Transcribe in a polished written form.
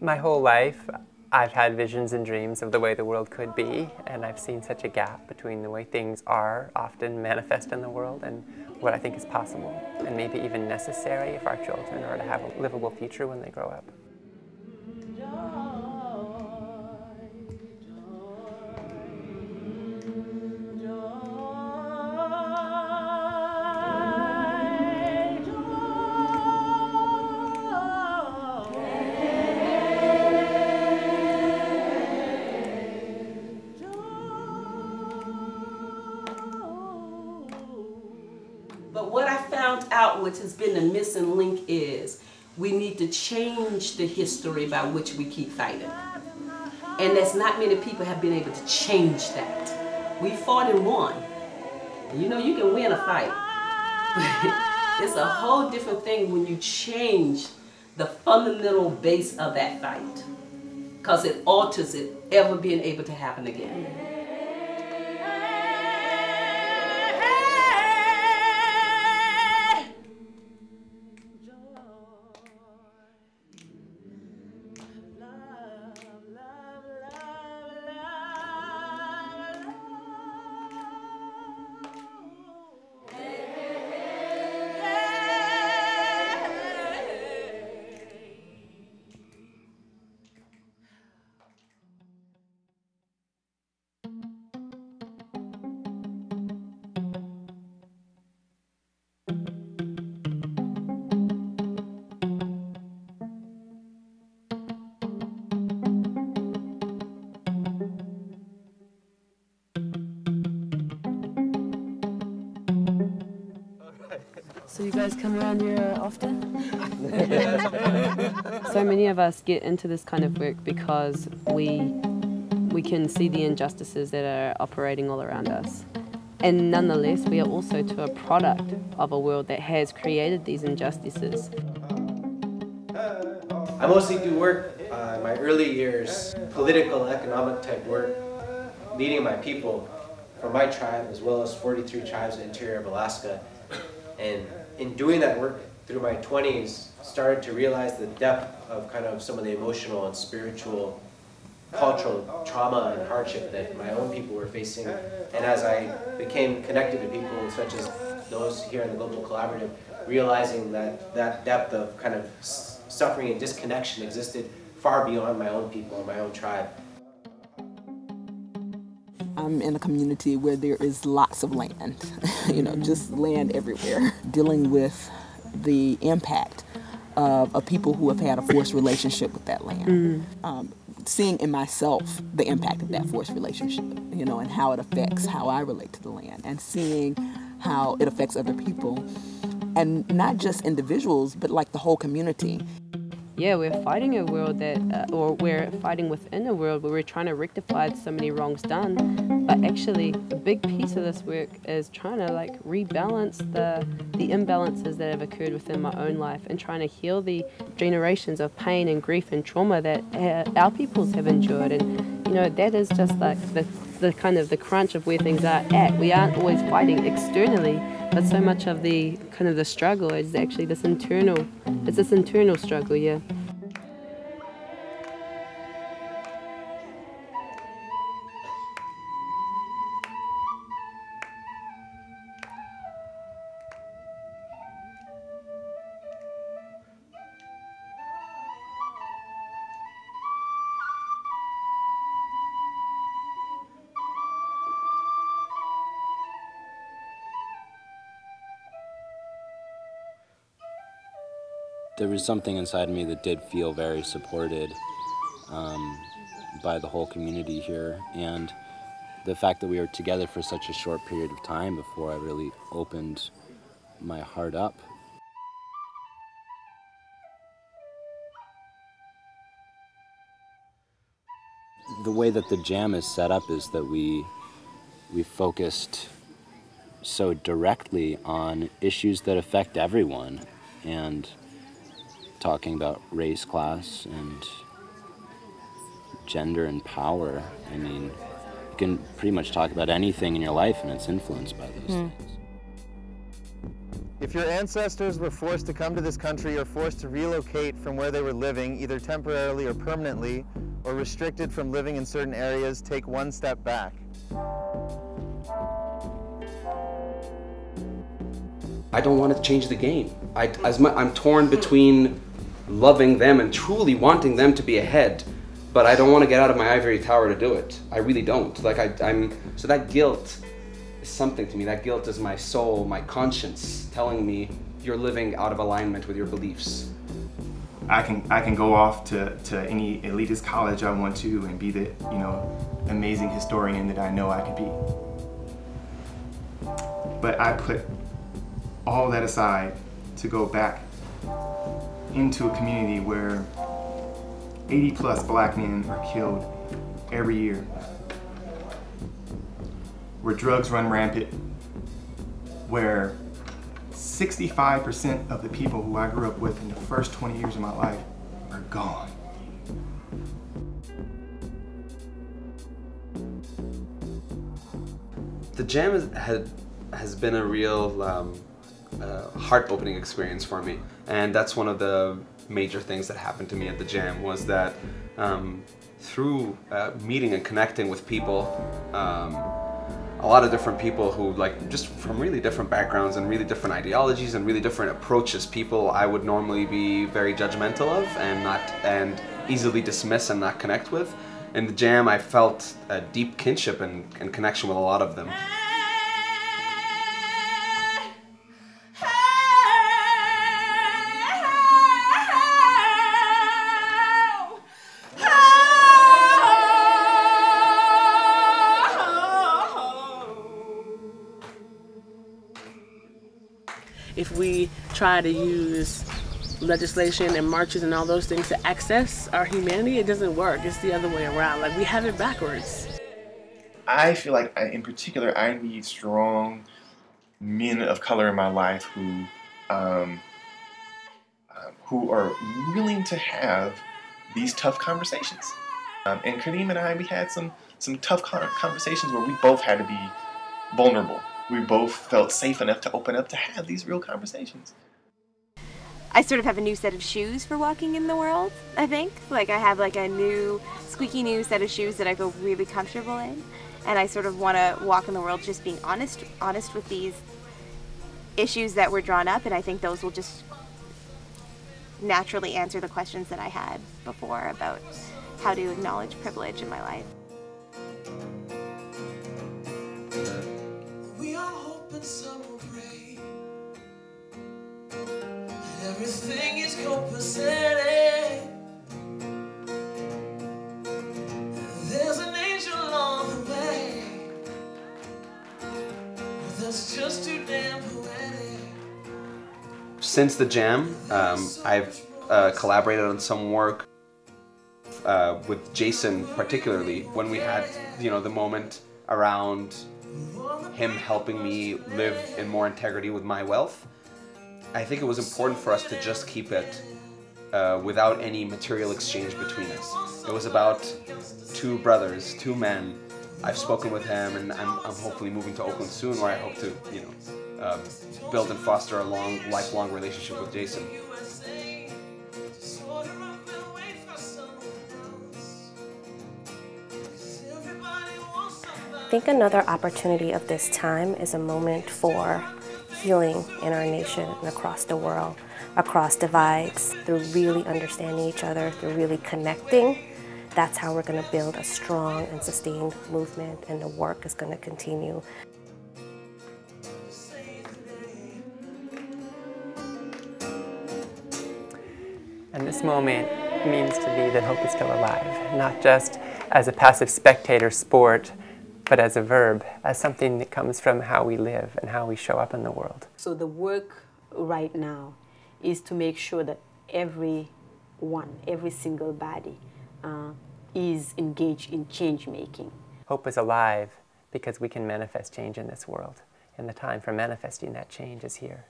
My whole life, I've had visions and dreams of the way the world could be, and I've seen such a gap between the way things are often manifest in the world and what I think is possible, and maybe even necessary if our children are to have a livable future when they grow up. But what I found out, which has been the missing link, is we need to change the history by which we keep fighting. And that's not many people have been able to change that. We fought and won. And you know, you can win a fight. But it's a whole different thing when you change the fundamental base of that fight, because it alters it ever being able to happen again. So you guys come around here often? So many of us get into this kind of work because we can see the injustices that are operating all around us. And nonetheless, we are also to a product of a world that has created these injustices. I mostly do work in my early years, political, economic type work, leading my people from my tribe as well as 43 tribes in the interior of Alaska. And in doing that work through my 20s, started to realize the depth of kind of some of the emotional and spiritual, cultural trauma and hardship that my own people were facing. And as I became connected to people such as those here in the Global Collaborative, realizing that that depth of kind of suffering and disconnection existed far beyond my own people and my own tribe. I'm in a community where there is lots of land, you know, just land everywhere. Dealing with the impact of people who have had a forced relationship with that land. Seeing in myself the impact of that forced relationship, you know, and how it affects how I relate to the land, and seeing how it affects other people, and not just individuals, but like the whole community. Yeah, we're fighting a world that, or we're fighting within a world where we're trying to rectify so many wrongs done. But actually, a big piece of this work is trying to like rebalance the imbalances that have occurred within my own life, and trying to heal the generations of pain and grief and trauma that our peoples have endured. And you know, that is just like the kind of the crunch of where things are at. We aren't always fighting externally, but so much of the kind of the struggle is actually this internal, it's this internal struggle, yeah. There was something inside me that did feel very supported by the whole community here, and the fact that we were together for such a short period of time before I really opened my heart up. The way that the jam is set up is that we focused so directly on issues that affect everyone, and talking about race, class, and gender and power. I mean, you can pretty much talk about anything in your life and it's influenced by those things. If your ancestors were forced to come to this country or forced to relocate from where they were living, either temporarily or permanently, or restricted from living in certain areas, take one step back. I don't want to change the game. I'm torn between loving them and truly wanting them to be ahead, but I don't want to get out of my ivory tower to do it. I really don't. So that guilt is something to me. That guilt is my soul, my conscience telling me you're living out of alignment with your beliefs. I can go off to any elitist college I want to and be the amazing historian that I know I could be. But I put all that aside to go back into a community where 80+ black men are killed every year, where drugs run rampant, where 65% of the people who I grew up with in the first 20 years of my life are gone. The Jam has been a real heart-opening experience for me, and that's one of the major things that happened to me at the Jam, was that through meeting and connecting with people, a lot of different people who just from really different backgrounds and really different ideologies and really different approaches, people I would normally be very judgmental of and easily dismiss and not connect with. In the Jam, I felt a deep kinship and connection with a lot of them. If we try to use legislation and marches and all those things to access our humanity, it doesn't work. It's the other way around. We have it backwards. I feel like, in particular, I need strong men of color in my life who are willing to have these tough conversations. And Kareem and I, we had some tough conversations where we both had to be vulnerable. We both felt safe enough to open up to have these real conversations. I sort of have a new set of shoes for walking in the world, I think. I have a new, squeaky new set of shoes that I feel really comfortable in. And I sort of want to walk in the world just being honest with these issues that were drawn up, and I think those will just naturally answer the questions that I had before about how to acknowledge privilege in my life. Everything is compensated. There's an angel on the way, but that's just too damn poetic. Since the Jam, I've collaborated on some work with Jason, particularly when we had the moment around him helping me live in more integrity with my wealth. I think it was important for us to just keep it without any material exchange between us. It was about two brothers, two men. I've spoken with him, and I'm hopefully moving to Oakland soon, where I hope to, build and foster a lifelong relationship with Jason. I think another opportunity of this time is a moment for healing in our nation and across the world, across divides, through really understanding each other, through really connecting. That's how we're going to build a strong and sustained movement, and the work is going to continue. And this moment means to me that hope is still alive, not just as a passive spectator sport, but as a verb, as something that comes from how we live and how we show up in the world. So the work right now is to make sure that every single body is engaged in change making. Hope is alive because we can manifest change in this world, and the time for manifesting that change is here.